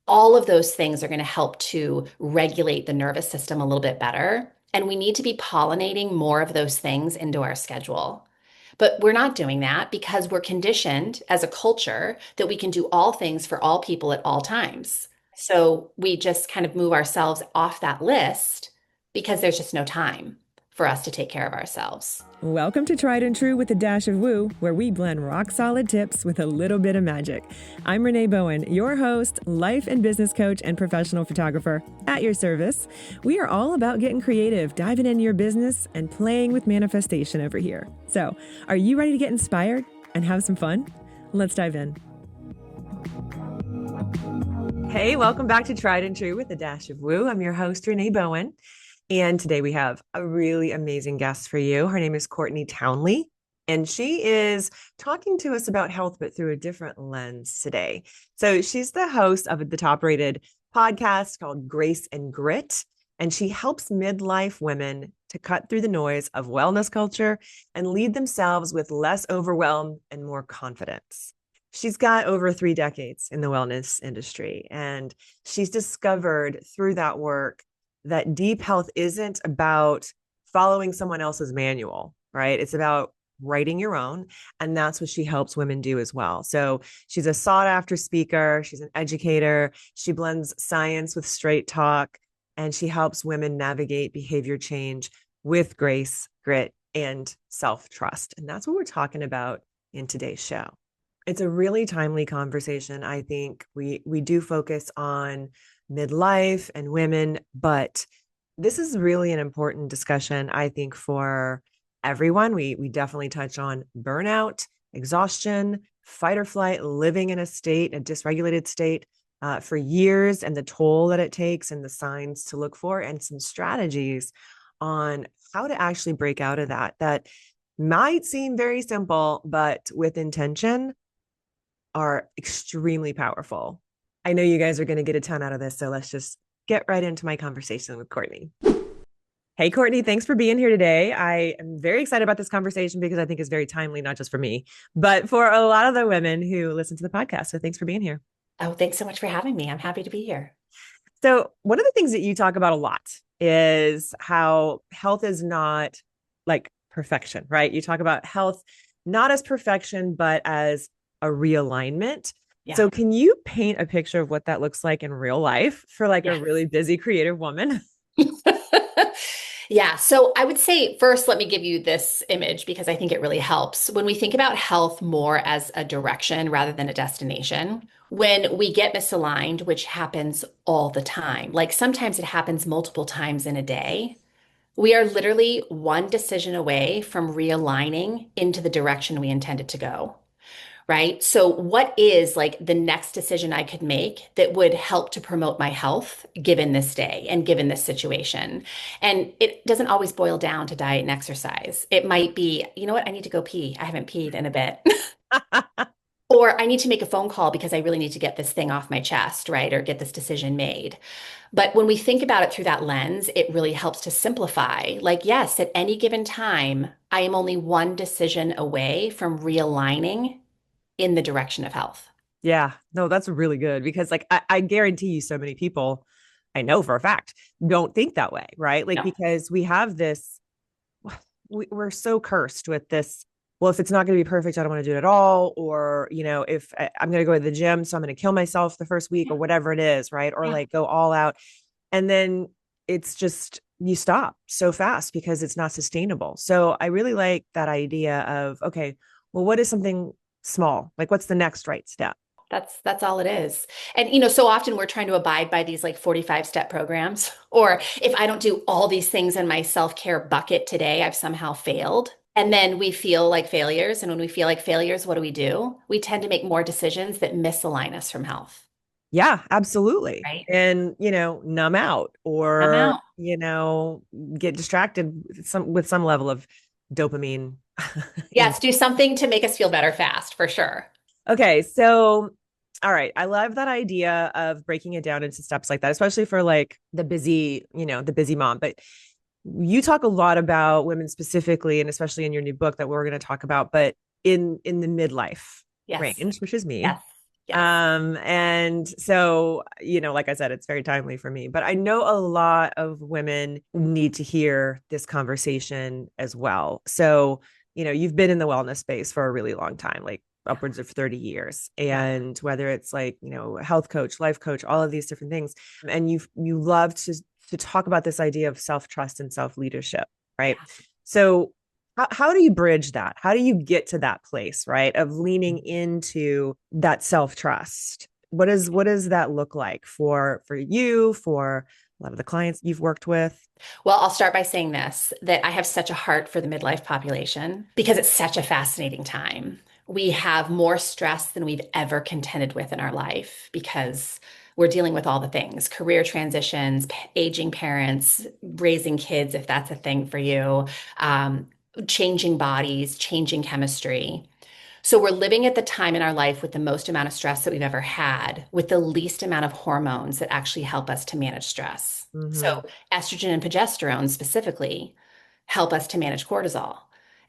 All of those things are going to help to regulate the nervous system a little bit better. And we need to be pollinating more of those things into our schedule. But we're not doing that because we're conditioned as a culture that we can do all things for all people at all times. So we just kind of move ourselves off that list because there's just no time for us to take care of ourselves. Welcome to Tried and True with a Dash of Woo, where we blend rock solid tips with a little bit of magic. I'm Renee Bowen, your host, life and business coach, and professional photographer at your service. We are all about getting creative, diving into your business, and playing with manifestation over here. So, are you ready to get inspired and have some fun? Let's dive in. Hey, welcome back to Tried and True with a Dash of Woo. I'm your host, Renee Bowen. And today we have a really amazing guest for you. Her name is Courtney Townley, and she is talking to us about health, but through a different lens today. So she's the host of the top-rated podcast called Grace and Grit, and she helps midlife women to cut through the noise of wellness culture and lead themselves with less overwhelm and more confidence. She's got over 3 decades in the wellness industry, and she's discovered through that work that deep health isn't about following someone else's manual, right? It's about writing your own. And that's what she helps women do as well. So she's a sought after speaker. She's an educator. She blends science with straight talk, and she helps women navigate behavior change with grace, grit, and self-trust. And that's what we're talking about in today's show. It's a really timely conversation. I think we do focus on midlife and women, but this is really an important discussion, I think, for everyone. We definitely touch on burnout, exhaustion, fight or flight, living in a dysregulated state for years, and the toll that it takes and the signs to look for, and some strategies on how to actually break out of that might seem very simple, but with intention are extremely powerful. I know you guys are going to get a ton out of this, so let's just get right into my conversation with Courtney. Hey, Courtney, thanks for being here today. I am very excited about this conversation because I think it's very timely, not just for me, but for a lot of the women who listen to the podcast. So thanks for being here. Oh, thanks so much for having me. I'm happy to be here. So one of the things that you talk about a lot is how health is not like perfection, right? You talk about health not as perfection, but as a realignment. Yeah. So can you paint a picture of what that looks like in real life for like a really busy creative woman? Yeah. So I would say first, let me give you this image because I think it really helps. When we think about health more as a direction rather than a destination, when we get misaligned, which happens all the time, like sometimes it happens multiple times in a day, we are literally one decision away from realigning into the direction we intended to go. Right? So, what is like the next decision I could make that would help to promote my health given this day and given this situation? And it doesn't always boil down to diet and exercise. It might be, you know what, I need to go pee. I haven't peed in a bit. Or I need to make a phone call because I really need to get this thing off my chest, right? Or get this decision made. But when we think about it through that lens, it really helps to simplify. Like, yes, at any given time, I am only one decision away from realigning in the direction of health. Yeah, no, that's really good because like I guarantee you so many people I know for a fact don't think that way, right? Like, No. because we have this, we're so cursed with this. Well, if it's not going to be perfect, I don't want to do it at all. Or, if I'm going to go to the gym, so I'm going to kill myself the first week or whatever it is, right? Or like go all out. And then it's just, you stop so fast because it's not sustainable. So I really like that idea of, okay, well, what is something small? Like, what's the next right step? That's all it is. And so often we're trying to abide by these like 45-step programs. Or if I don't do all these things in my self-care bucket today, I've somehow failed. And then we feel like failures. And when we feel like failures, what do? We tend to make more decisions that misalign us from health. Yeah, absolutely. Right? And, numb out I'm or, out. get distracted with some level of dopamine. Yes, do something to make us feel better fast, for sure. Okay. So, all right. I love that idea of breaking it down into steps like that, especially for like the busy mom. But you talk a lot about women specifically, and especially in your new book that we're going to talk about, but in the midlife Yes. range, which is me. Yes. Yes. And so, like I said, it's very timely for me, but I know a lot of women need to hear this conversation as well. So, you've been in the wellness space for a really long time, like Yeah. upwards of 30 years. Yeah. And whether it's like, health coach, life coach, all of these different things. And you love to talk about this idea of self-trust and self-leadership, right? Yeah. So how do you bridge that? How do you get to that place, right? Of leaning into that self-trust? What does that look like for you, for a lot of the clients you've worked with? Well, I'll start by saying this, that I have such a heart for the midlife population because it's such a fascinating time. We have more stress than we've ever contended with in our life because we're dealing with all the things, career transitions, aging parents, raising kids, if that's a thing for you, um, changing bodies, changing chemistry. So we're living at the time in our life with the most amount of stress that we've ever had, with the least amount of hormones that actually help us to manage stress. Mm-hmm. So estrogen and progesterone specifically help us to manage cortisol.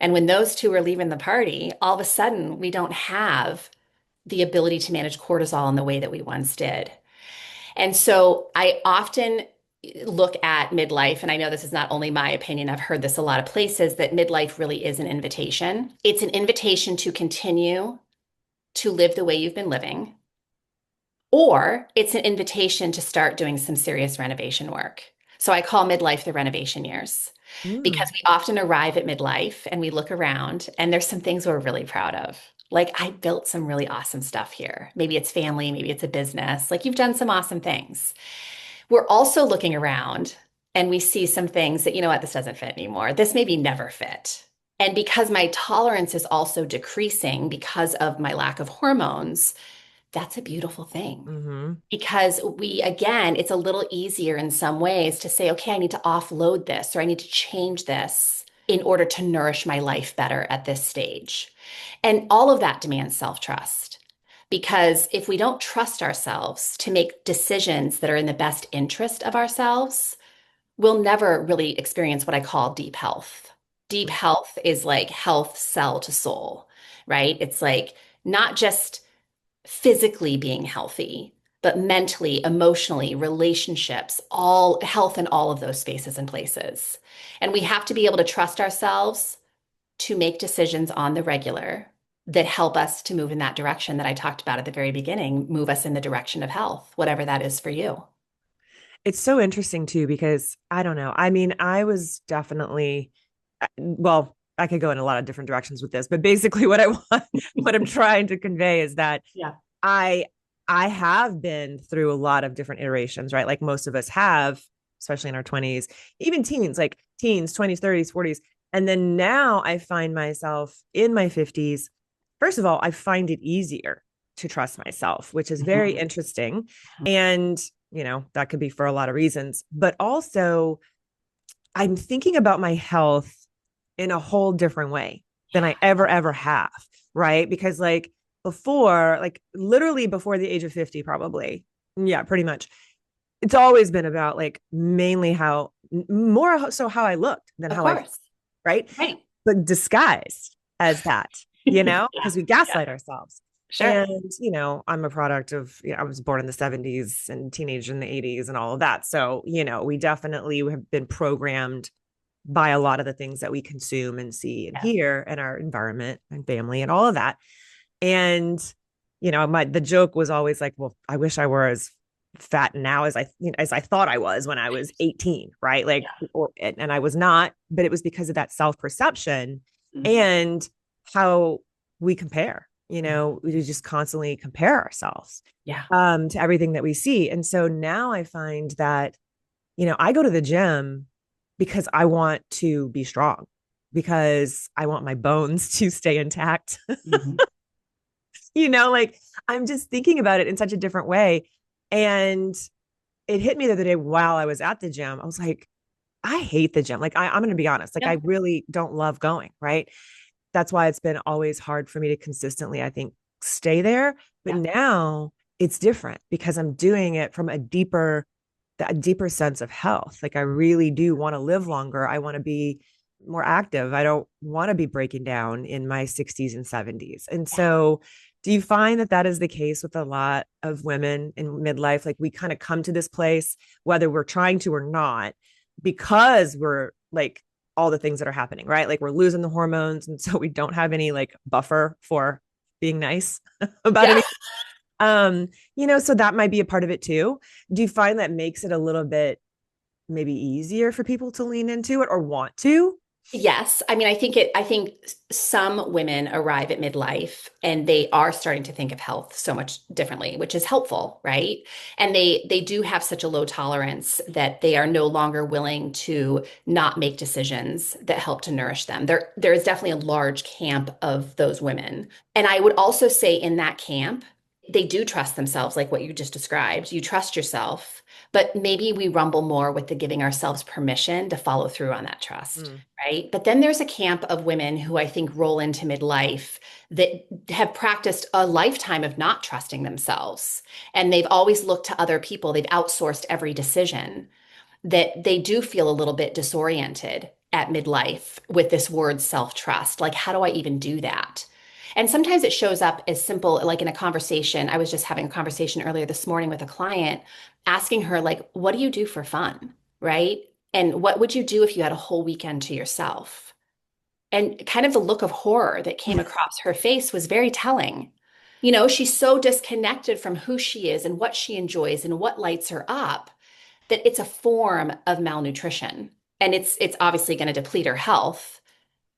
And when those two are leaving the party, all of a sudden we don't have the ability to manage cortisol in the way that we once did. And so I often look at midlife, and I know this is not only my opinion, I've heard this a lot of places, that midlife really is an invitation. It's an invitation to continue to live the way you've been living, or it's an invitation to start doing some serious renovation work. So I call midlife the renovation years because Mm. we often arrive at midlife and we look around and there's some things we're really proud of. Like, I built some really awesome stuff here. Maybe it's family, maybe it's a business. Like, you've done some awesome things. We're also looking around and we see some things that, you know what, this doesn't fit anymore. This maybe never fit. And because my tolerance is also decreasing because of my lack of hormones, that's a beautiful thing. Mm-hmm. Because again, it's a little easier in some ways to say, okay, I need to offload this or I need to change this in order to nourish my life better at this stage. And all of that demands self-trust. Because if we don't trust ourselves to make decisions that are in the best interest of ourselves, we'll never really experience what I call deep health. Deep health is like health cell to soul, right? It's like not just physically being healthy, but mentally, emotionally, relationships, all health in all of those spaces and places. And we have to be able to trust ourselves to make decisions on the regular that help us to move in that direction that I talked about at the very beginning, move us in the direction of health, whatever that is for you. It's so interesting too, because I don't know. I mean, I was definitely, well, I could go in a lot of different directions with this, but basically what I want, what I'm trying to convey is that Yeah. I I have been through a lot of different iterations, right? Like most of us have, especially in our 20s, even teens, like teens, 20s, 30s, 40s. And then now I find myself in my 50s. First of all, I find it easier to trust myself, which is very Mhm. interesting. And, that could be for a lot of reasons, but also I'm thinking about my health in a whole different way than Yeah. I ever have, right? Because like before, like literally before the age of 50, probably. Yeah, pretty much. It's always been about like mainly how more so how I looked than Of how I, course. right? Right. But disguised as that, Yeah. because we Yeah. gaslight ourselves. Sure. And, I'm a product of, I was born in the 70s and teenage in the 80s and all of that. So, we definitely have been programmed by a lot of the things that we consume and see and Yes. hear in our environment and family and all of that. And, the joke was always like, well, I wish I were as fat now as I thought I was when I was 18, right? Like, Yeah. and I was not, but it was because of that self-perception Mhm. and how we compare, Mhm. we just constantly compare ourselves Yeah. to everything that we see. And so now I find that, I go to the gym because I want to be strong, because I want my bones to stay intact. Mhm. Like I'm just thinking about it in such a different way. And it hit me the other day while I was at the gym. I was like, I hate the gym. Like, I'm going to be honest. Like, Yeah. I really don't love going, right? That's why it's been always hard for me to consistently, I think, stay there. But Yeah. now it's different because I'm doing it from a deeper sense of health. Like, I really do want to live longer. I want to be more active. I don't want to be breaking down in my 60s and 70s. And Yeah. so Do you find that that is the case with a lot of women in midlife? Like we kind of come to this place, whether we're trying to or not, because we're like all the things that are happening, right? Like we're losing the hormones. And so we don't have any like buffer for being nice about Yeah. anything. So that might be a part of it too. Do you find that makes it a little bit maybe easier for people to lean into it or want to? Yes. I mean, I think some women arrive at midlife and they are starting to think of health so much differently, which is helpful, right? And they do have such a low tolerance that they are no longer willing to not make decisions that help to nourish them. There is definitely a large camp of those women. And I would also say in that camp, they do trust themselves, like what you just described. You trust yourself, but maybe we rumble more with the giving ourselves permission to follow through on that trust, Mm, right? But then there's a camp of women who I think roll into midlife that have practiced a lifetime of not trusting themselves. And they've always looked to other people, they've outsourced every decision, that they do feel a little bit disoriented at midlife with this word self-trust. Like, how do I even do that? And sometimes it shows up as simple, like in a conversation. I was just having a conversation earlier this morning with a client, asking her, like, what do you do for fun? Right? And what would you do if you had a whole weekend to yourself? And kind of the look of horror that came across her face was very telling. You know, she's so disconnected from who she is and what she enjoys and what lights her up that it's a form of malnutrition. And it's obviously going to deplete her health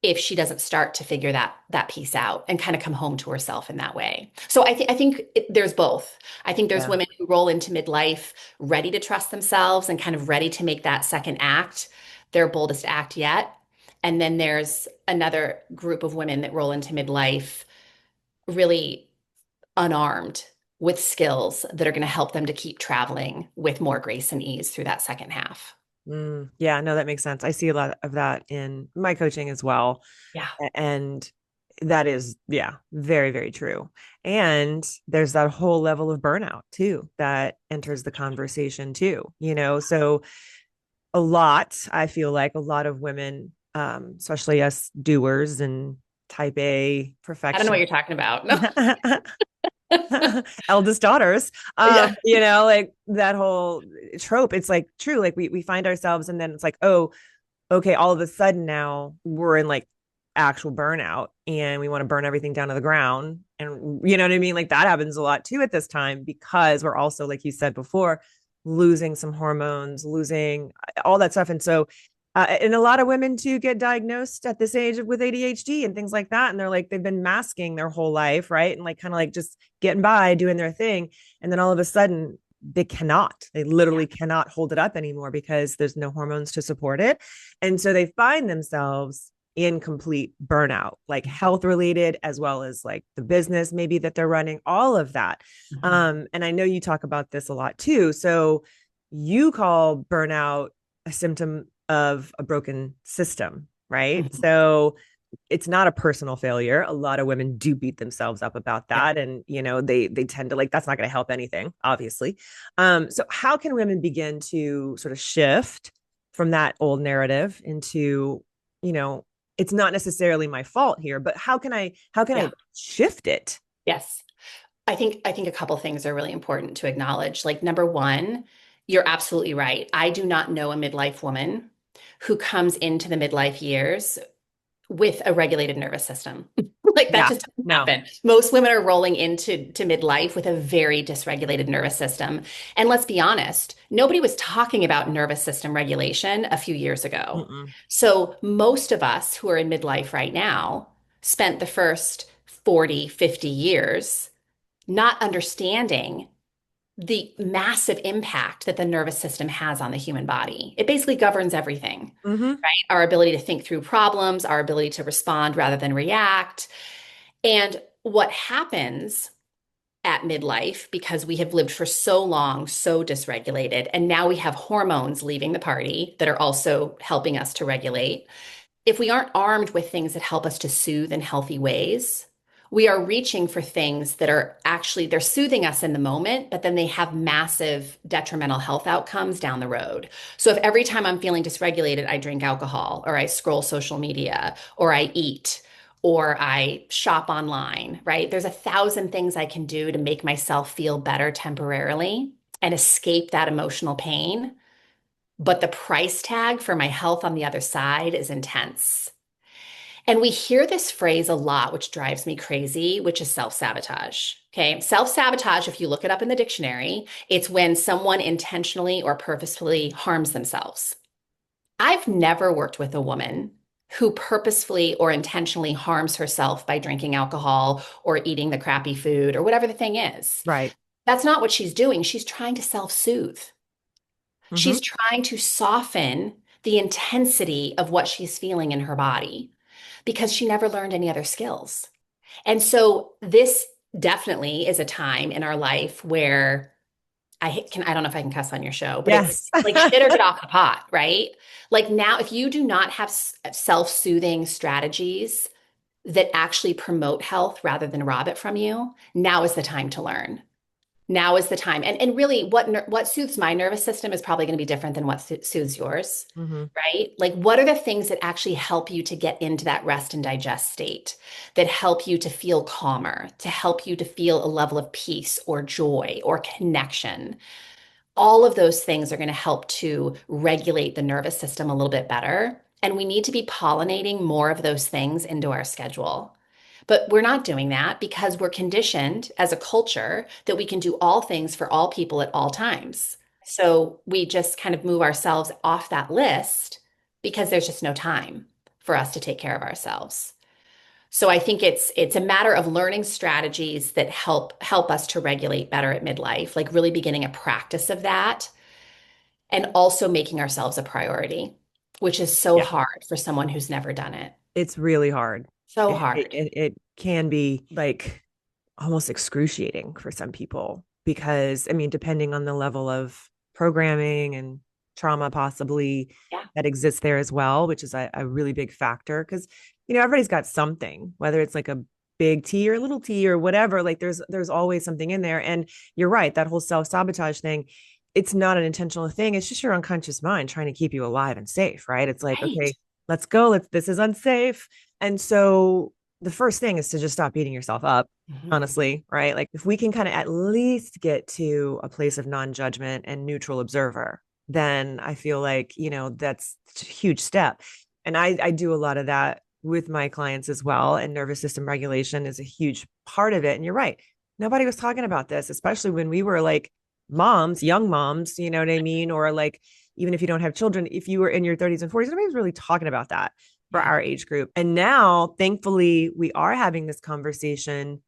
if she doesn't start to figure that piece out and kind of come home to herself in that way. So I think there's both. I think there's yeah. women who roll into midlife ready to trust themselves and kind of ready to make that second act, their boldest act yet. And then there's another group of women that roll into midlife really unarmed with skills that are going to help them to keep traveling with more grace and ease through that second half. Yeah, no, that makes sense. I see a lot of that in my coaching as well. Yeah. And that is, yeah, very, very true. And there's that whole level of burnout too that enters the conversation too, So I feel like a lot of women, especially us doers and type A I don't know perfection what you're talking about. No. eldest daughters, Yeah. like that whole trope. It's like true. Like we find ourselves and then it's like, oh, okay, all of a sudden now we're in like actual burnout and we want to burn everything down to the ground. And you know what I mean? Like that happens a lot too at this time because we're also, like you said before, losing some hormones, losing all that stuff. And so, and a lot of women too get diagnosed at this age with ADHD and things like that. And they're like, they've been masking their whole life, right? And like kind of like just getting by doing their thing. And then all of a sudden, they Yeah. literally cannot hold it up anymore because there's no hormones to support it. And so they find themselves in complete burnout, like health related, as well as like the business maybe that they're running, all of that. Mhm. And I know you talk about this a lot too. So you call burnout a symptom of a broken system, right? Mhm. So it's not a personal failure. A lot of women do beat themselves up about Yeah. that. And they tend to like that's not going to help anything, obviously. So how can women begin to sort of shift from that old narrative into, you know, it's not necessarily my fault here, but how can I Yeah. shift it? Yes. I think a couple things are really important to acknowledge. Like number one, you're absolutely right. I do not know a midlife woman who comes into the midlife years with a regulated nervous system. Like that Yeah, just doesn't no. happen. Most women are rolling into midlife with a very dysregulated nervous system. And let's be honest, nobody was talking about nervous system regulation a few years ago. Mm-mm. So most of us who are in midlife right now spent the first 40, 50 years not understanding the massive impact that the nervous system has on the human body. It basically governs everything, Mm-hmm. right? Our ability to think through problems, our ability to respond rather than react. And what happens at midlife, because we have lived for so long, so dysregulated, and now we have hormones leaving the party that are also helping us to regulate. If we aren't armed with things that help us to soothe in healthy ways, we are reaching for things that are actually they're soothing us in the moment, but then they have massive detrimental health outcomes down the road. So if every time I'm feeling dysregulated, I drink alcohol or I scroll social media or I eat or I shop online, right? There's 1,000 things I can do to make myself feel better temporarily and escape that emotional pain. But the price tag for my health on the other side is intense. And we hear this phrase a lot, which drives me crazy, which is self-sabotage. Okay. Self-sabotage, if you look it up in the dictionary, it's when someone intentionally or purposefully harms themselves. I've never worked with a woman who purposefully or intentionally harms herself by drinking alcohol or eating the crappy food or whatever the thing is. Right. That's not what she's doing. She's trying to self-soothe. Hmm. She's trying to soften the intensity of what she's feeling in her body because she never learned any other skills. And so this definitely is a time in our life where I don't know if I can cuss on your show, but it's Yes. like shit or get off the pot, right? Like now, if you do not have self-soothing strategies that actually promote health rather than rob it from you, now is the time to learn. Now is the time. And really what soothes my nervous system is probably going to be different than what soothes yours, Hmm. right? Like what are the things that actually help you to get into that rest and digest state, that help you to feel calmer, to help you to feel a level of peace or joy or connection? All of those things are going to help to regulate the nervous system a little bit better. And we need to be pollinating more of those things into our schedule. But we're not doing that because we're conditioned as a culture that we can do all things for all people at all times. So we just kind of move ourselves off that list because there's just no time for us to take care of ourselves. So I think it's a matter of learning strategies that help us to regulate better at midlife, like really beginning a practice of that and also making ourselves a priority, which is so Yeah. hard for someone who's never done it. It's really hard. So It, hard. it, it can be like almost excruciating for some people because, I mean, depending on the level of programming and trauma possibly Yeah. that exists there as well, which is a really big factor because, everybody's got something, whether it's like a big T or little T or whatever, like there's always something in there. And you're right, that whole self-sabotage thing, it's not an intentional thing. It's just your unconscious mind trying to keep you alive and safe, right? It's like, Right. okay, let's go. This is unsafe. And so the first thing is to just stop beating yourself up, Mhm. honestly, right? Like if we can kind of at least get to a place of non-judgment and neutral observer, then I feel like, that's a huge step. And I do a lot of that with my clients as well. And nervous system regulation is a huge part of it. And you're right. Nobody was talking about this, especially when we were like moms, young moms, you know what I mean? Or like, even if you don't have children, if you were in your 30s and 40s, nobody was really talking about that for Yeah. our age group. And now, thankfully, we are having this conversation.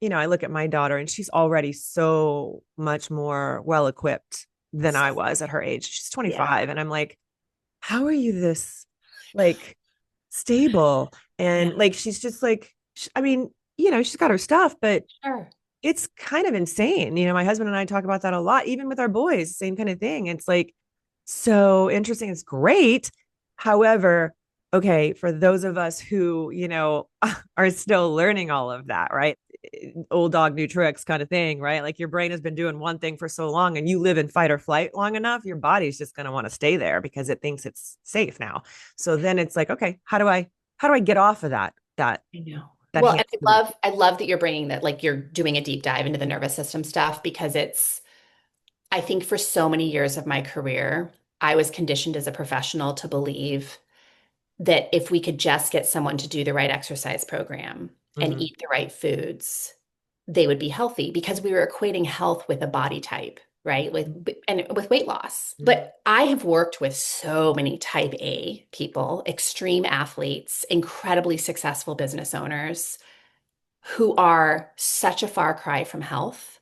I look at my daughter and she's already so much more well equipped than I was at her age. She's Yeah. 25. And I'm like, how are you this like stable? Yeah. And like, she's just like, I mean, she's got her stuff, but Sure. it's kind of insane. My husband and I talk about that a lot, even with our boys, same kind of thing. It's like so interesting. It's great. However, okay, for those of us who, are still learning all of that, right? Old dog, new tricks kind of thing, right? Like your brain has been doing one thing for so long and you live in fight or flight long enough, your body's just going to want to stay there because it thinks it's safe now. So then it's like, okay, how do I get off of I know. that Well, and hamster I wheel? love I love that you're bringing that, like you're doing a deep dive into the nervous system stuff because I think for so many years of my career, I was conditioned as a professional to believe that if we could just get someone to do the right exercise program and Mm-hmm. eat the right foods, they would be healthy because we were equating health with a body type, right? And with weight loss. Mm-hmm. But I have worked with so many type A people, extreme athletes, incredibly successful business owners who are such a far cry from health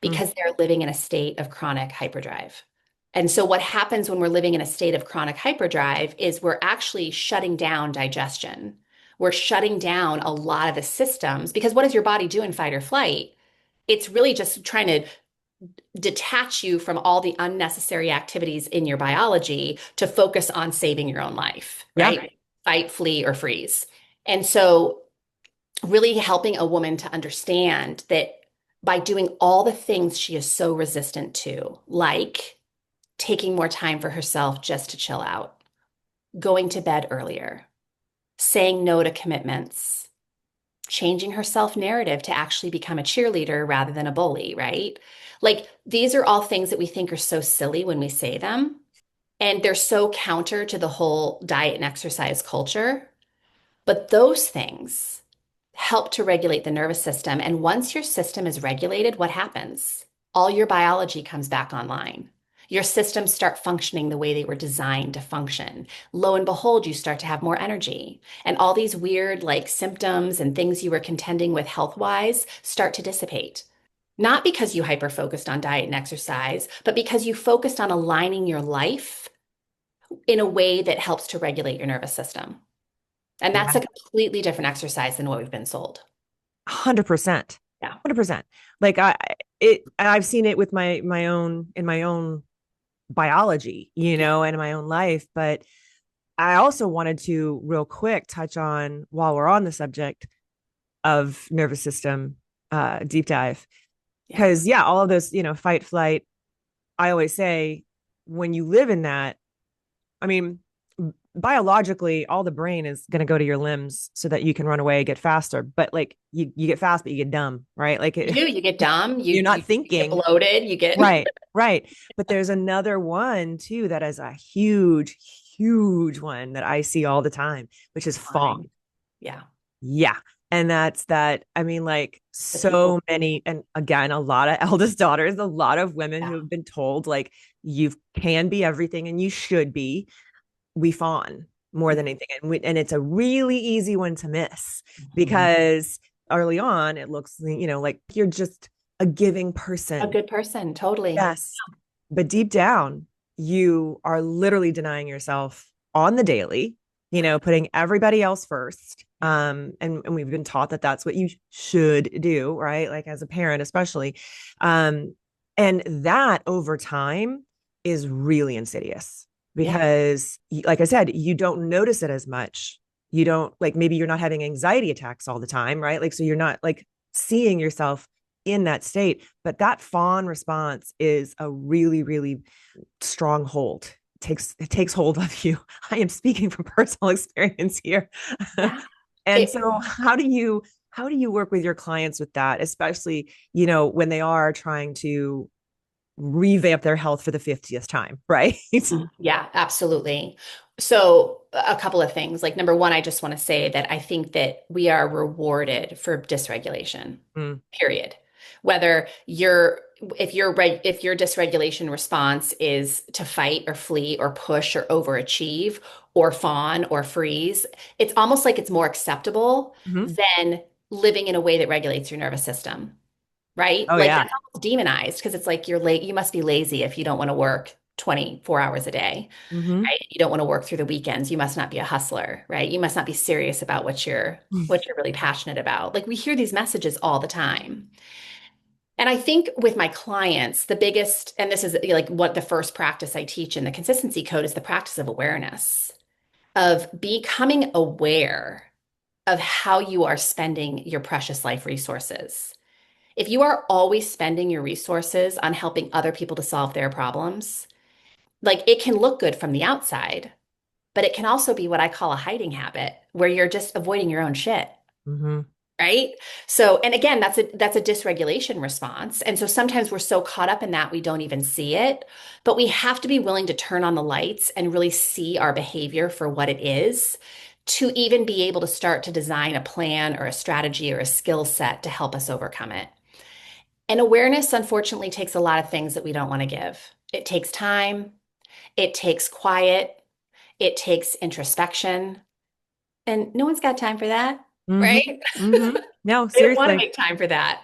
Mm-hmm. because they're living in a state of chronic hyperdrive. And so, what happens when we're living in a state of chronic hyperdrive is we're actually shutting down digestion. We're shutting down a lot of the systems because what does your body do in fight or flight? It's really just trying to detach you from all the unnecessary activities in your biology to focus on saving your own life, Yeah. right? Fight, flee, or freeze. And so, really helping a woman to understand that by doing all the things she is so resistant to, like taking more time for herself just to chill out, going to bed earlier, saying no to commitments, changing her self narrative to actually become a cheerleader rather than a bully, right? Like these are all things that we think are so silly when we say them. And they're so counter to the whole diet and exercise culture. But those things help to regulate the nervous system. And once your system is regulated, what happens? All your biology comes back online. Your systems start functioning the way they were designed to function. Lo and behold, you start to have more energy. And all these weird, like symptoms and things you were contending with health wise start to dissipate. Not because you hyper focused on diet and exercise, but because you focused on aligning your life in a way that helps to regulate your nervous system. And Yeah. that's a completely different exercise than what we've been sold. 100%. Yeah. 100%. Like I've seen it with my own biology, Yeah. and in my own life. But I also wanted to real quick touch on, while we're on the subject of nervous system, deep dive. Yeah. Because yeah, all of those, fight, flight, I always say, when you live in that, I mean, biologically, all the brain is going to go to your limbs so that you can run away, get faster. But like you get fast, but you get dumb, right? Like You do, you get dumb, you're not you get thinking. bloated, you get Right, right. But there's another one too that is a huge, huge one that I see all the time, which is fine. fawn. Yeah. Yeah. And that's that. I mean, like The people. so many, and again, a lot of eldest daughters, a lot of women Yeah. who have been told, like, you can be everything and you should be. We fawn more than anything. And it's a really easy one to miss Mhm. because early on, it looks, like you're just a giving A person. good person, totally. Yes. But deep down, you are literally denying yourself on the daily, Yeah. putting everybody else first. Yeah. And we've been taught that that's what you should do, right? Like as a parent, especially. Um, and that over time is really insidious Yeah. because, like I said, you don't notice it as much. You don't, like, maybe you're not having anxiety attacks all the time, right? Like, so you're not like seeing yourself in that state. But that fawn response is a really, really strong hold. It takes hold of you. I am speaking from personal experience here. Yeah. And It, so how do you work with your clients with that, especially, when they are trying to revamp their health for the 50th time, right? yeah, absolutely. So, a couple of things. Like, number one, I just want to say that I think that we are rewarded for dysregulation, Mm, period. Whether if your dysregulation response is to fight or flee or push or overachieve or fawn or freeze, it's almost like it's more acceptable mhm. than living in a way that regulates your nervous system, right? Oh Like yeah. that's almost demonized because it's like you're late, you must be lazy if you don't want to work 24 hours a day, Hmm. right? You don't want to work through the weekends. You must not be a hustler, right? You must not be serious about what you're really passionate about. Like we hear these messages all the time. And I think with my clients, the biggest, and this is like what the first practice I teach in the consistency code is the practice of awareness, of becoming aware of how you are spending your precious life resources. If you are always spending your resources on helping other people to solve their problems, like it can look good from the outside, but it can also be what I call a hiding habit where you're just avoiding your own shit. Hmm. Right. So, and again, that's a dysregulation response. And so sometimes we're so caught up in that we don't even see it, but we have to be willing to turn on the lights and really see our behavior for what it is to even be able to start to design a plan or a strategy or a skill set to help us overcome it. And awareness, unfortunately, takes a lot of things that we don't want to give. It takes time, it takes quiet, it takes introspection, and no one's got time for that, Hmm. right? Hmm. No, They don't want to seriously. make time for that.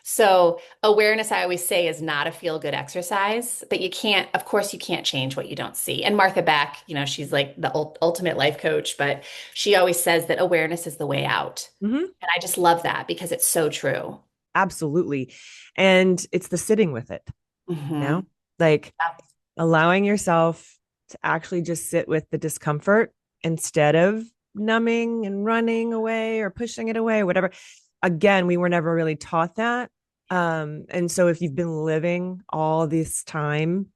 So, awareness, I always say, is not a feel-good exercise, but you can't, of course, you can't change what you don't see. And Martha Beck, she's like the ultimate life coach, but she always says that awareness is the way out. Hmm. And I just love that because it's so true. Absolutely. And it's the sitting with it, you Hmm. know, like allowing yourself to actually just sit with the discomfort instead of numbing and running away or pushing it away, whatever. Again, we were never really taught that. And so if you've been living all this time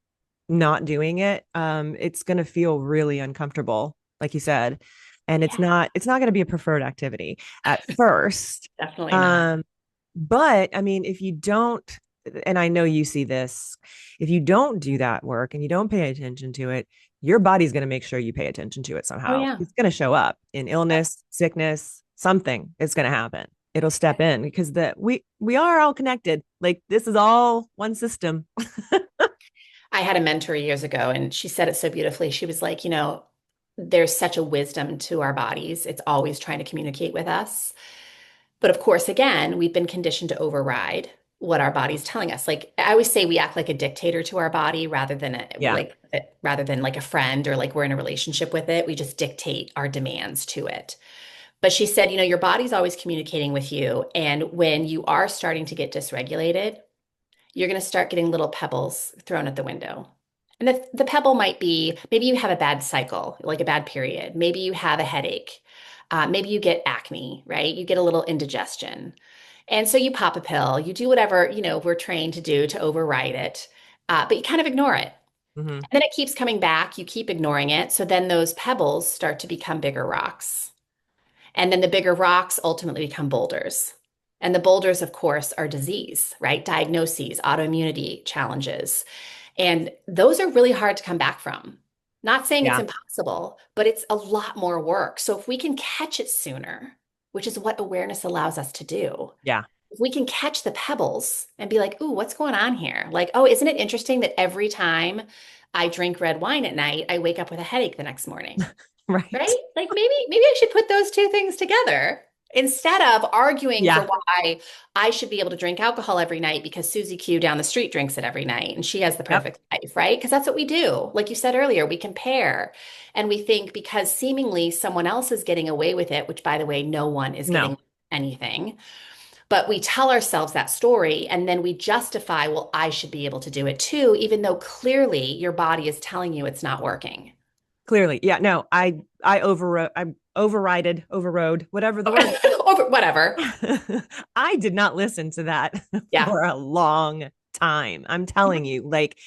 not doing it, it's going to feel really uncomfortable, like you said. and Yeah, it's not going to be a preferred activity at first. definitely not. Um, but I mean, if you don't, and I know you see this, if you don't do that work and you don't pay attention to it, your body's going to make sure you pay attention to it Oh somehow. yeah. It's going to show up in Yep. illness, sickness, something is going to happen. It'll step in because we are all connected. Like this is all one system. I had a mentor years ago, and she said it so beautifully. She was like, there's such a wisdom to our bodies. It's always trying to communicate with us. But of course, again, we've been conditioned to override what our body's telling us. Like I always say, we act like a dictator to our body Yeah. rather than like a friend or like we're in a relationship with it. We just dictate our demands to it. But she said, your body's always communicating with you. And when you are starting to get dysregulated, you're going to start getting little pebbles thrown at the window. And the pebble might be maybe you have a bad cycle, like a bad period. Maybe you have a headache. Maybe you get acne, right? You get a little indigestion. And so you pop a pill, you do whatever, we're trained to do to override it, but you kind of ignore it. Hmm. And then it keeps coming back. You keep ignoring it. So then those pebbles start to become bigger rocks. And then the bigger rocks ultimately become boulders. And the boulders, of course, are disease, right? Diagnoses, autoimmunity challenges. And those are really hard to come back from. Not saying it's Yeah. impossible, but it's a lot more work. So if we can catch it sooner, which is what awareness allows us to do, Yeah. if we can catch the pebbles and be like, ooh, what's going on here? Like, oh, isn't it interesting that every time I drink red wine at night, I wake up with a headache the next morning? Right. Right? Like maybe I should put those two things together instead of arguing for Yeah. why I should be able to drink alcohol every night because Susie Q down the street drinks it every night and she has the Yep. perfect life, right? Because that's what we do. Like you said earlier, we compare and we think because seemingly someone else is getting away with it, which by the way, no one is No. getting anything. But we tell ourselves that story and then we justify, well, I should be able to do it too, even though clearly your body is telling you it's not working. Clearly. Yeah. No, I overrode, whatever the word. Over whatever. I did not listen to that Yeah. for a long time. I'm telling you, like,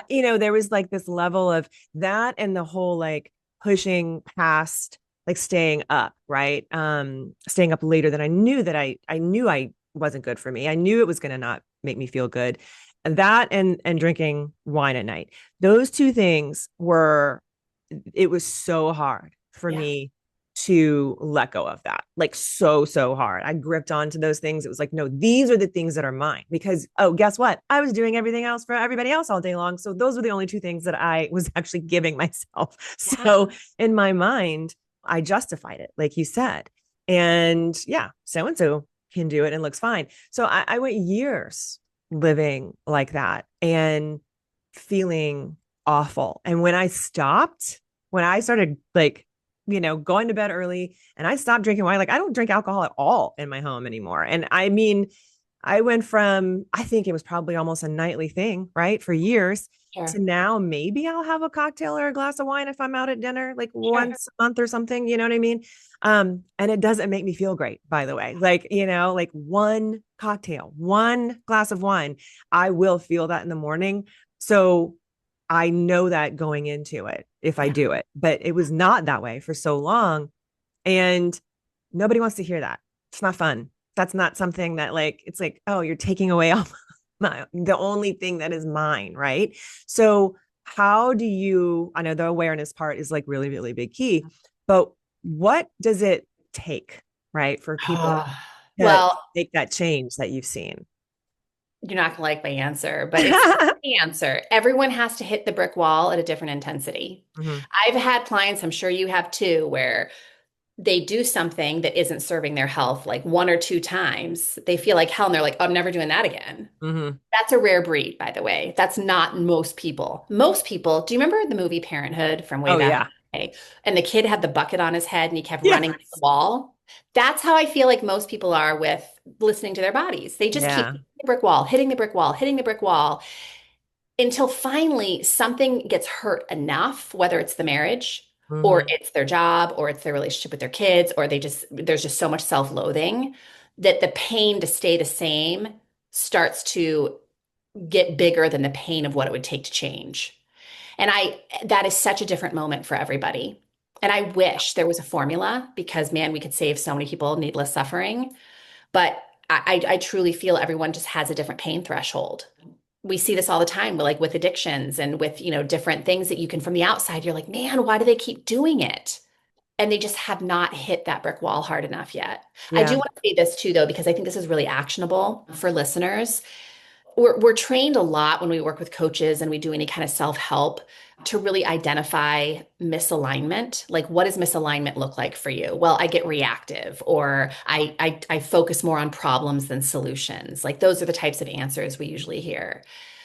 there was like this level of that and the whole like pushing past, like staying up, right? Staying up later than I knew I wasn't good for me. I knew it was going to not make me feel good. That and drinking wine at night. Those two things it was so hard for Yeah. me to let go of that. Like so hard. I gripped onto those things. It was like, no, these are the things that are mine because oh, guess what? I was doing everything else for everybody else all day long. So those were the only two things that I was actually giving myself. Yeah. So in my mind, I justified it, like you said. And yeah, so and so can do it and looks fine. So I went years living like that and feeling awful. And when I started like, going to bed early and I stopped drinking wine, like I don't drink alcohol at all in my home anymore. And I mean, I went from, I think it was probably almost a nightly thing, right? For years to Sure. now, maybe I'll have a cocktail or a glass of wine if I'm out at dinner, like Sure. once a month or something, you know what I mean? And it doesn't make me feel great, by the way. Like, like one cocktail, one glass of wine, I will feel that in the morning. So I know that going into it if I Yeah. do it, but it was not that way for so long. And nobody wants to hear that. It's not fun. That's not something that like, it's like, oh, you're taking away all the only thing that is mine. Right. So how do you, I know the awareness part is like really, really big key, but what does it take, right, for people to Well, make that change that you've seen? you're not gonna like my answer, but it's the answer. Everyone has to hit the brick wall at a different intensity. Hmm. I've had clients, I'm sure you have too, where they do something that isn't serving their health like one or two times. They feel like hell and they're like, oh, I'm never doing that again. Hmm. That's a rare breed, by the way. That's not most people. Most people, do you remember the movie Parenthood from way Oh back in yeah. the day? And the kid had the bucket on his head and he kept running at the Yes. wall. That's how I feel like most people are with listening to their bodies. They just keep Yeah. hitting the brick wall, hitting the brick wall, hitting the brick wall until finally something gets hurt enough, whether it's the marriage or Hmm. it's their job or it's their relationship with their kids, or there's just so much self-loathing that the pain to stay the same starts to get bigger than the pain of what it would take to change. And that is such a different moment for everybody. And I wish there was a formula because, man, we could save so many people needless suffering. But I truly feel everyone just has a different pain threshold. We see this all the time, like with addictions and with, different things that you can from the outside, you're like, man, why do they keep doing it? And they just have not hit that brick wall hard enough yet. I do Yeah. want to say this too, though, because I think this is really actionable for listeners. We're trained a lot when we work with coaches and we do any kind of self-help to really identify misalignment. Like, what does misalignment look like for you? Well, I get reactive, or I focus more on problems than solutions. Like, those are the types of answers we usually hear.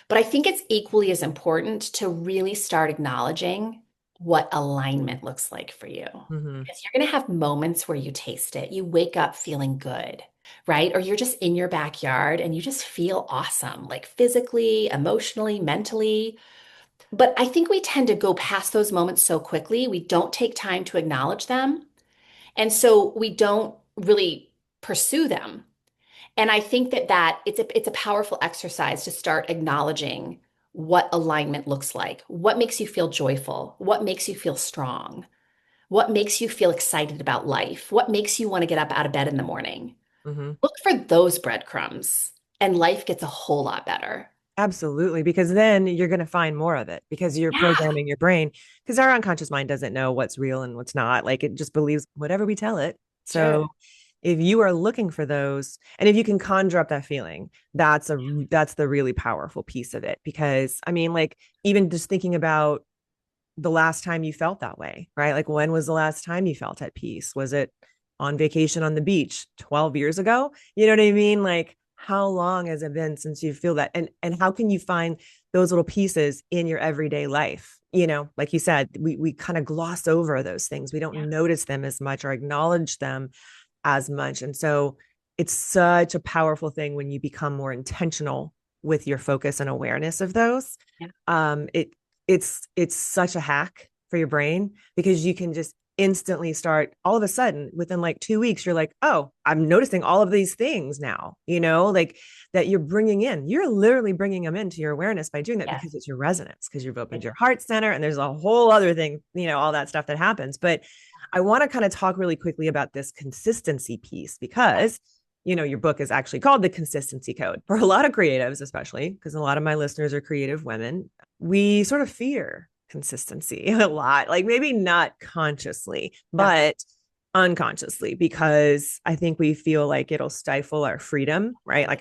But I think it's equally as important to really start acknowledging what alignment looks like for you. Hmm. Because you're going to have moments where you taste it. You wake up feeling good, right? Or you're just in your backyard and you just feel awesome, like physically, emotionally, mentally. But I think we tend to go past those moments so quickly. We don't take time to acknowledge them. And so we don't really pursue them. And I think that it's a powerful exercise to start acknowledging what alignment looks like. What makes you feel joyful? What makes you feel strong? What makes you feel excited about life? What makes you want to get up out of bed in the morning? Hmm. Look for those breadcrumbs, and life gets a whole lot better. Absolutely, because then you're going to find more of it because you're Yeah, programming your brain because our unconscious mind doesn't know what's real and what's not. Like it just believes whatever we tell it. sure. So if you are looking for those and if you can conjure up that feeling, that's the really powerful piece of it because I mean like even just thinking about the last time you felt that way, right? Like when was the last time you felt at peace? Was it on vacation on the beach 12 years ago? You know what I mean? Like how long has it been since you feel that? And how can you find those little pieces in your everyday life? You know, like you said, we kind of gloss over those things. We Yeah. don't notice them as much or acknowledge them as much. And so it's such a powerful thing when you become more intentional with your focus and awareness of those. Yeah. It it's such a hack for your brain because you can just instantly start all of a sudden within like 2 weeks you're like, oh, I'm noticing all of these things now, you know, like that you're literally bringing them into your awareness by doing that Yes. because it's your resonance because you've opened It- your heart center and there's a whole other thing, you know, all that stuff that happens. But I want to kind of talk really quickly about this consistency piece because you know your book is actually called the consistency code for a lot of creatives, especially because a lot of my listeners are creative women. We sort of fear consistency a lot, like maybe not consciously, Yeah. but unconsciously, because I think we feel like it'll stifle our freedom, right? Like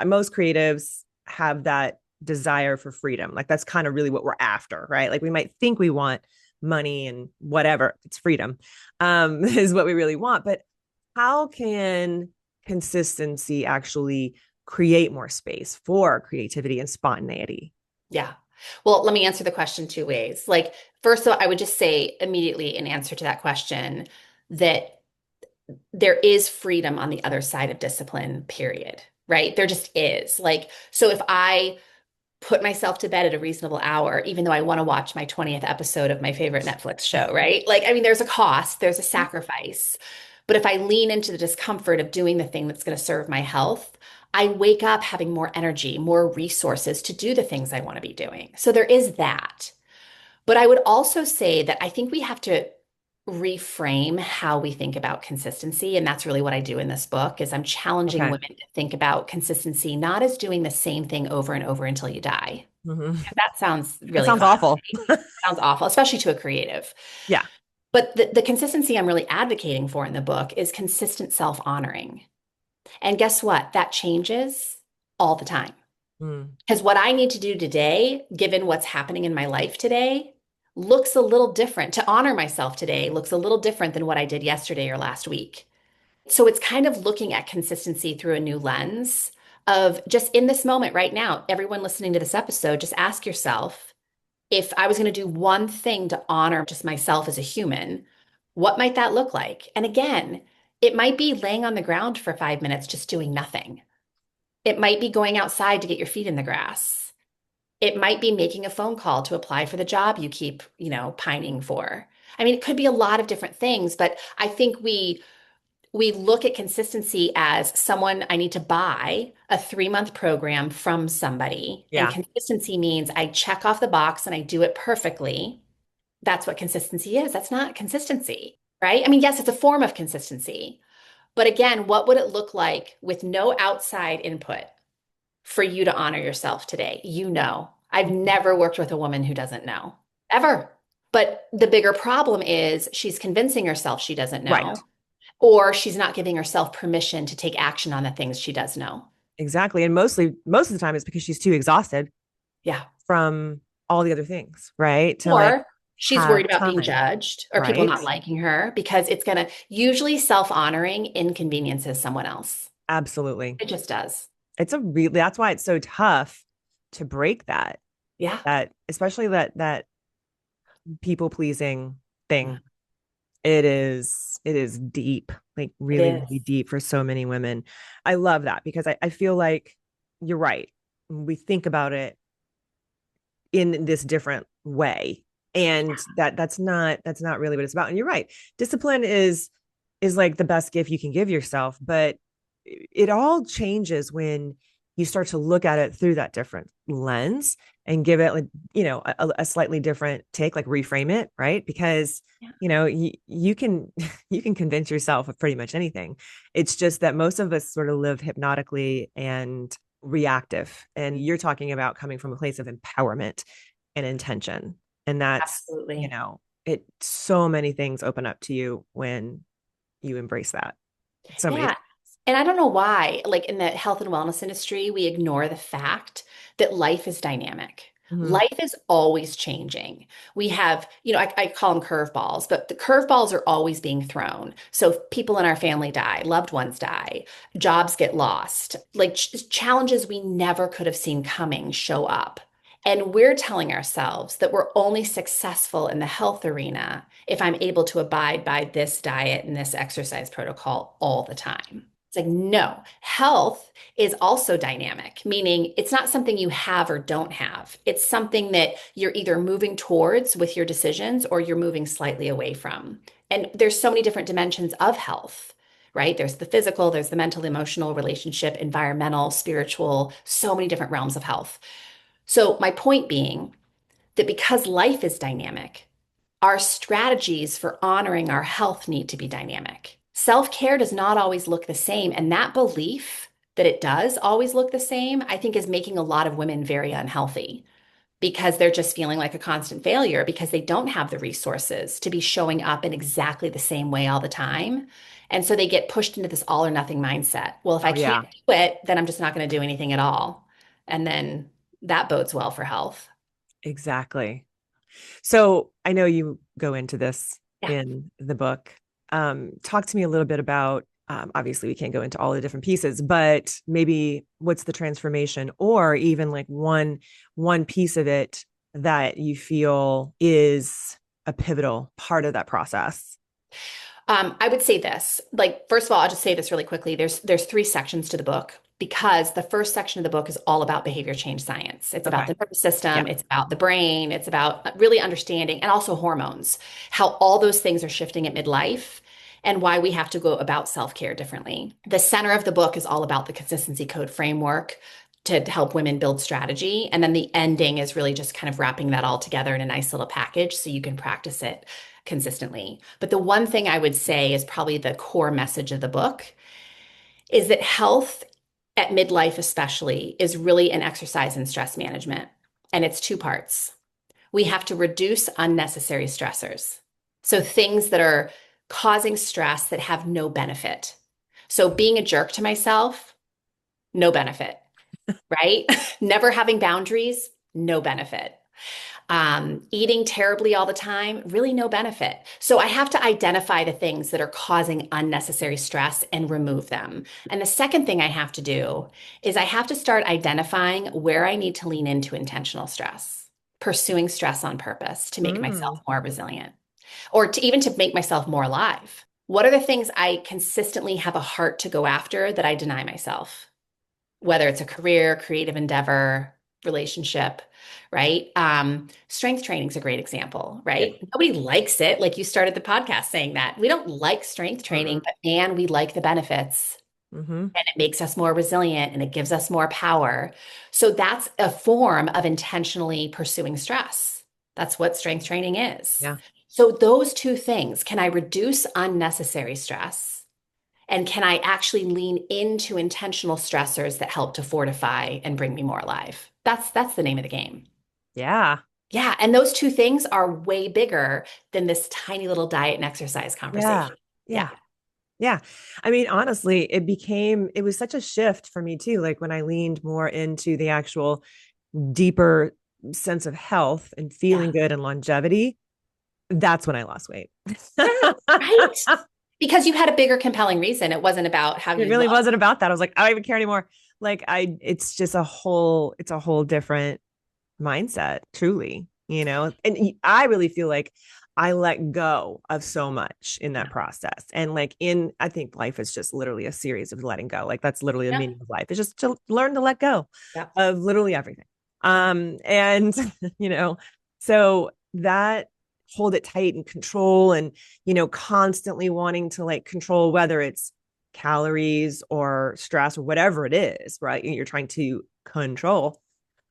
most creatives have that desire for freedom. Like that's kind of really what we're after, right? Like we might think we want money and whatever, it's freedom, is what we really want. But how can consistency actually create more space for creativity and spontaneity? Yeah. Well, let me answer the question two ways. Like, first of all, I would just say immediately in answer to that question that there is freedom on the other side of discipline, period. Right? There just is. Like, so if I put myself to bed at a reasonable hour, even though I want to watch my 20th episode of my favorite Netflix show, right? Like, I mean, there's a cost, there's a sacrifice. But if I lean into the discomfort of doing the thing that's going to serve my health, I wake up having more energy, more resources to do the things I want to be doing. So there is that. But I would also say that I think we have to reframe how we think about consistency. And that's really what I do in this book is I'm challenging Okay. women to think about consistency not as doing the same thing over and over until you die. Mm-hmm. That sounds That really sounds hard. awful. Sounds awful, especially to a creative. Yeah. But the consistency I'm really advocating for in the book is consistent self-honoring. And guess what? That changes all the time. Mm. Because what I need to do today, given what's happening in my life today, looks a little different. To honor myself today looks a little different than what I did yesterday or last week. So it's kind of looking at consistency through a new lens of just in this moment right now, everyone listening to this episode, just ask yourself, if I was going to do one thing to honor just myself as a human, what might that look like? And again, it might be laying on the ground for 5 minutes, just doing nothing. It might be going outside to get your feet in the grass. It might be making a phone call to apply for the job you keep, pining for. I mean, it could be a lot of different things, but I think we look at consistency as someone I need to buy a 3-month program from somebody. And Yeah. consistency means I check off the box and I do it perfectly That's what consistency is. That's not consistency, right? I mean, yes, it's a form of consistency. But again, what would it look like with no outside input for you to honor yourself today? You know, I've never worked with a woman who doesn't know, ever. But the bigger problem is she's convincing herself she doesn't Right. know, or she's not giving herself permission to take action on the things she does know. Exactly. And most of the time it's because she's too exhausted Yeah. from all the other things, right? To like Or she's worried have about being time, judged or people right? not liking her because it's going to usually self-honoring inconveniences someone else. Absolutely. It just does. It's a really, that's why it's so tough to break Yeah. that especially that people pleasing Yeah. thing. It is deep, like It really, really is. deep for so many women. I love that because I feel like you're right. We think about it in this different way. And that's not really what it's about. And you're right. Discipline is like the best gift you can give yourself, but it all changes when you start to look at it through that different lens and give it like, a slightly different take, like reframe it, right? Because Yeah. you can you can convince yourself of pretty much anything. It's just that most of us sort of live hypnotically and reactive. And you're talking about coming from a place of empowerment and intention. And that's, Absolutely. it so many things open up to you when you embrace that. So many Yeah. And I don't know why, like in the health and wellness industry, we ignore the fact that life is dynamic. things. Life is always changing. We have, I call them curveballs, but the curveballs are always being thrown. So people in our family die, loved ones die, jobs get lost, like challenges we never could have seen coming show up. And we're telling ourselves that we're only successful in the health arena if I'm able to abide by this diet and this exercise protocol all the time. It's like, no, health is also dynamic, meaning it's not something you have or don't have. It's something that you're either moving towards with your decisions or you're moving slightly away from. And there's so many different dimensions of health, right? There's the physical, there's the mental, emotional, relationship, environmental, spiritual, so many different realms of health. So, my point being that because life is dynamic, our strategies for honoring our health need to be dynamic. Self care does not always look the same. And that belief that it does always look the same, I think, is making a lot of women very unhealthy because they're just feeling like a constant failure because they don't have the resources to be showing up in exactly the same way all the time. And so they get pushed into this all or nothing mindset. Well, if I Oh can't yeah, do it, then I'm just not going to do anything at all. And then that bodes well for health. exactly. So I know you go into this Yeah. in the book. Talk to me a little bit about, obviously we can't go into all the different pieces, but maybe what's the transformation or even like one piece of it that you feel is a pivotal part of that process. I would say this. Like, first of all, I'll just say this really quickly. There's three sections to the book because the first section of the book is all about behavior change science. It's about Okay. the nervous Yeah. system, it's about the brain, it's about really understanding and also hormones, how all those things are shifting at midlife and why we have to go about self-care differently. The center of the book is all about the consistency code framework to help women build strategy. And then the ending is really just kind of wrapping that all together in a nice little package so you can practice it consistently. But the one thing I would say is probably the core message of the book is that health at midlife, especially, is really an exercise in stress management. And it's two parts. We have to reduce unnecessary stressors. So things that are causing stress that have no benefit. So being a jerk to myself, no benefit, right? Never having boundaries, no benefit. Eating terribly all the time, really no benefit. So I have to identify the things that are causing unnecessary stress and remove them. And the second thing I have to do is I have to start identifying where I need to lean into intentional stress, pursuing stress on purpose to make myself Mm. more resilient or to even to make myself more alive. What are the things I consistently have a heart to go after that I deny myself? Whether it's a career, creative endeavor, relationship, right? Strength training is a great example, Yeah. right? Nobody likes it. Like you started the podcast saying that. We don't like strength training, Mm-mm. but man, we like the benefits Mm-hmm. and it makes us more resilient and it gives us more power. So that's a form of intentionally pursuing stress. That's what strength training is. Yeah. So those two things, can I reduce unnecessary stress? And can I actually lean into intentional stressors that help to fortify and bring me more alive? That's the name of the game. Yeah. Yeah, and those two things are way bigger than this tiny little diet and exercise Yeah. conversation. Yeah. Yeah. Yeah. I mean, honestly, it was such a shift for me too. Like when I leaned more into the actual deeper sense of health and Yeah. feeling good and longevity, that's when I lost weight. Yeah, right. Because you had a bigger compelling reason. It wasn't about how It you really look. wasn't about that. I was like, I don't even care anymore. It's just it's a whole different mindset, truly, and I really feel like I let go of so much in that Yeah. process. And I think life is just literally a series of letting go. Like that's literally the Yeah. meaning of life. It's just to learn to let go Yeah. of literally everything. Yeah. And so that hold it tight and control and, constantly wanting to like control whether it's calories or stress or whatever it is, right? You're trying to control.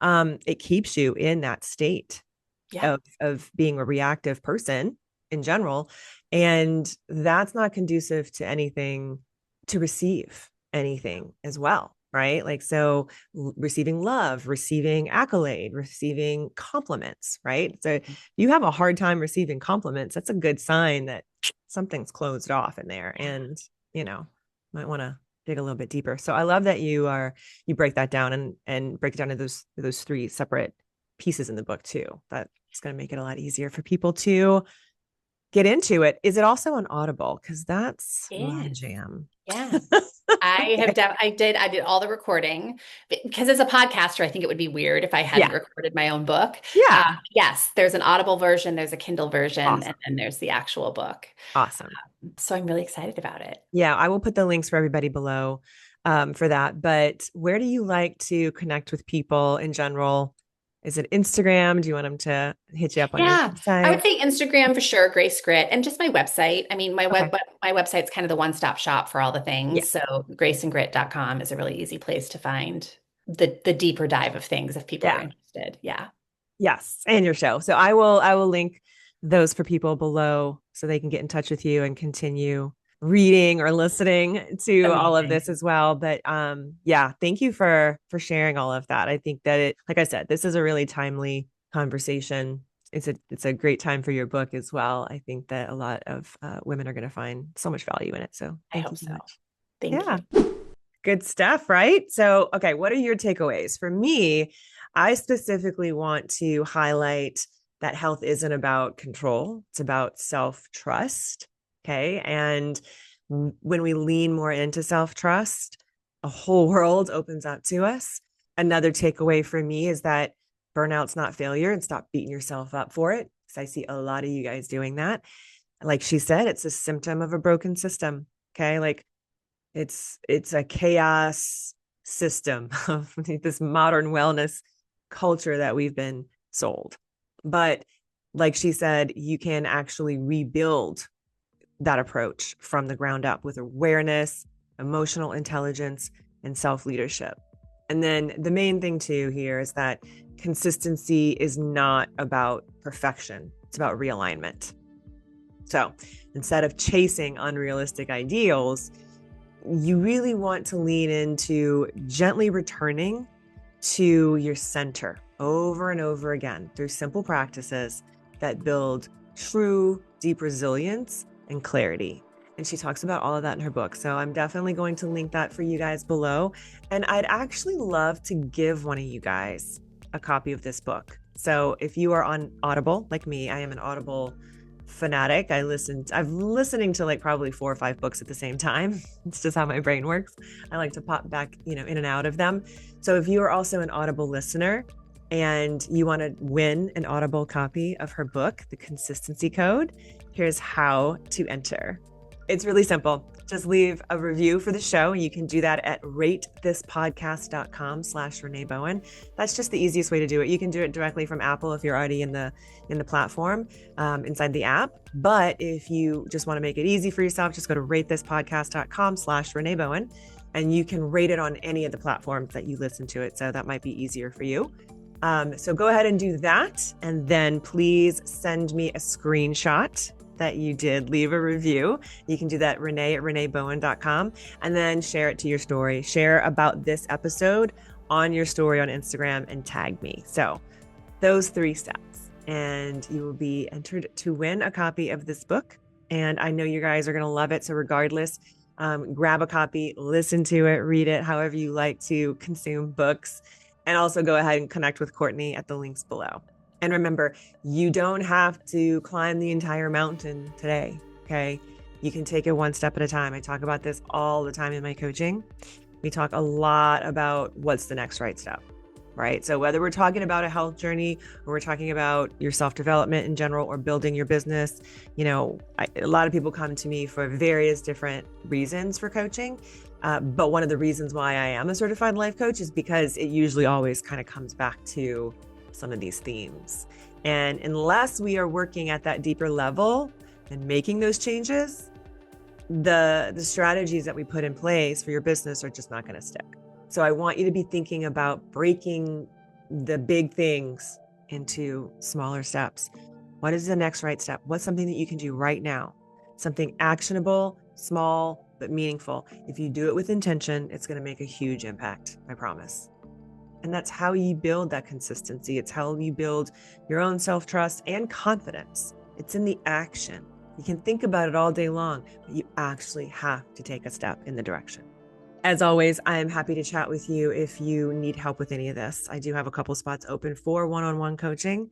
It keeps you in that state Yeah. of being a reactive person in general. And that's not conducive to anything, to receive anything as well. Right. Like, so receiving love, receiving accolade, receiving compliments. Right. So you have a hard time receiving compliments. That's a good sign that something's closed off in there. Yeah. And, might want to dig a little bit deeper. So I love that you break that down and break it down into those three separate pieces in the book too. That's going to make it a lot easier for people to get into it. Is it also on Audible? Because that's It my is. jam. Yeah. I did all the recording because as a podcaster, I think it would be weird if I hadn't Yeah. recorded my own book. Yeah. Yes, there's an Audible version, there's a Kindle version, and Awesome. then there's the actual book. Awesome. So I'm really excited about it. Yeah. I will put the links for everybody below for that. But where do you like to connect with people in general? Is it Instagram? Do you want them to hit you up on your Yeah, I would website? say Instagram for sure, Grace Grit, and just my website. I mean, Okay. my website's kind of the one-stop shop for all the Yeah. things. So graceandgrit.com is a really easy place to find the deeper dive of things if people are Yeah. interested. Yeah. Yes, and your show. So I will link those for people below so they can get in touch with you and continue reading or listening to all of Amazing. this as well. But yeah, thank you for sharing all of that. I think that like I said, this is a really timely conversation. It's a great time for your book as well. I think that a lot of women are going to find so much value in it. So I thank you hope so so. much. Thank Yeah. you. Good stuff, right? So, okay, what are your takeaways? For me, I specifically want to highlight that health isn't about control, it's about self trust. Okay. And when we lean more into self trust, a whole world opens up to us. Another takeaway for me is that burnout's not failure, and stop beating yourself up for it. Because I see a lot of you guys doing that. Like she said, it's a symptom of a broken system. Okay. Like, it's a chaos system of this modern wellness culture that we've been sold. But like she said, you can actually rebuild that approach from the ground up with awareness, emotional intelligence, and self-leadership. And then the main thing too here is that consistency is not about perfection. It's about realignment. So instead of chasing unrealistic ideals, you really want to lean into gently returning to your center over and over again through simple practices that build true, deep resilience and clarity. And she talks about all of that in her book. So I'm definitely going to link that for you guys below. And I'd actually love to give one of you guys a copy of this book. So if you are on Audible, like me, I am an Audible fanatic. I'm listening to like probably 4 or 5 books at the same time. It's just how my brain works. I like to pop back, in and out of them. So if you are also an Audible listener and you want to win an Audible copy of her book, The Consistency Code, here's how to enter. It's really simple. Just leave a review for the show. And you can do that at ratethispodcast.com/Renee Bowen. That's just the easiest way to do it. You can do it directly from Apple if you're already in the platform inside the app. But if you just want to make it easy for yourself, just go to ratethispodcast.com/Renee Bowen, and you can rate it on any of the platforms that you listen to it. So that might be easier for you. So go ahead and do that. And then please send me a screenshot that you did leave a review. You can do that, Renee at reneebowen.com, and then share it to your story. Share about this episode on your story on Instagram and tag me. So those 3 steps, and you will be entered to win a copy of this book. And I know you guys are going to love it. So regardless, grab a copy, listen to it, read it, however you like to consume books. And also go ahead and connect with Courtney at the links below. And remember, you don't have to climb the entire mountain today, okay? You can take it one step at a time. I talk about this all the time in my coaching. We talk a lot about what's the next right step, right? So whether we're talking about a health journey or we're talking about your self-development in general or building your business, a lot of people come to me for various different reasons for coaching. But one of the reasons why I am a certified life coach is because it usually always kind of comes back to some of these themes. And unless we are working at that deeper level and making those changes, the strategies that we put in place for your business are just not going to stick. So I want you to be thinking about breaking the big things into smaller steps. What is the next right step? What's something that you can do right now? Something actionable, small, but meaningful. If you do it with intention, it's going to make a huge impact, I promise. And that's how you build that consistency. It's how you build your own self-trust and confidence. It's in the action. You can think about it all day long, but you actually have to take a step in the direction. As always, I am happy to chat with you if you need help with any of this. I do have a couple spots open for one-on-one coaching.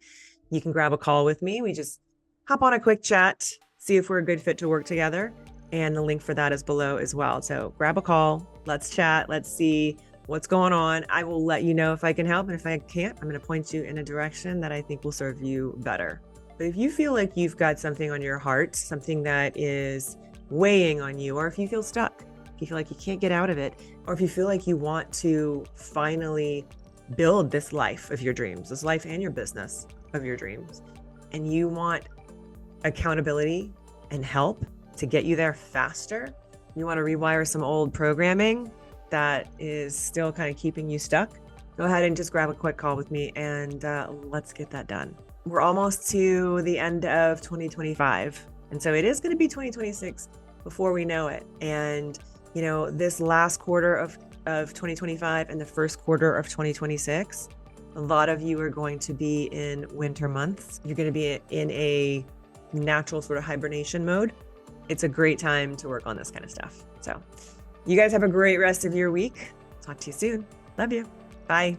You can grab a call with me. We just hop on a quick chat, see if we're a good fit to work together. And the link for that is below as well. So grab a call, let's chat, let's see what's going on. I will let you know if I can help. And if I can't, I'm going to point you in a direction that I think will serve you better. But if you feel like you've got something on your heart, something that is weighing on you, or if you feel stuck, if you feel like you can't get out of it, or if you feel like you want to finally build this life of your dreams, this life and your business of your dreams, and you want accountability and help to get you there faster, you want to rewire some old programming that is still kind of keeping you stuck, go ahead and just grab a quick call with me and let's get that done. We're almost to the end of 2025. And so it is going to be 2026 before we know it. And, this last quarter of 2025 and the first quarter of 2026, a lot of you are going to be in winter months. You're going to be in a natural sort of hibernation mode. It's a great time to work on this kind of stuff. So you guys have a great rest of your week. Talk to you soon. Love you. Bye.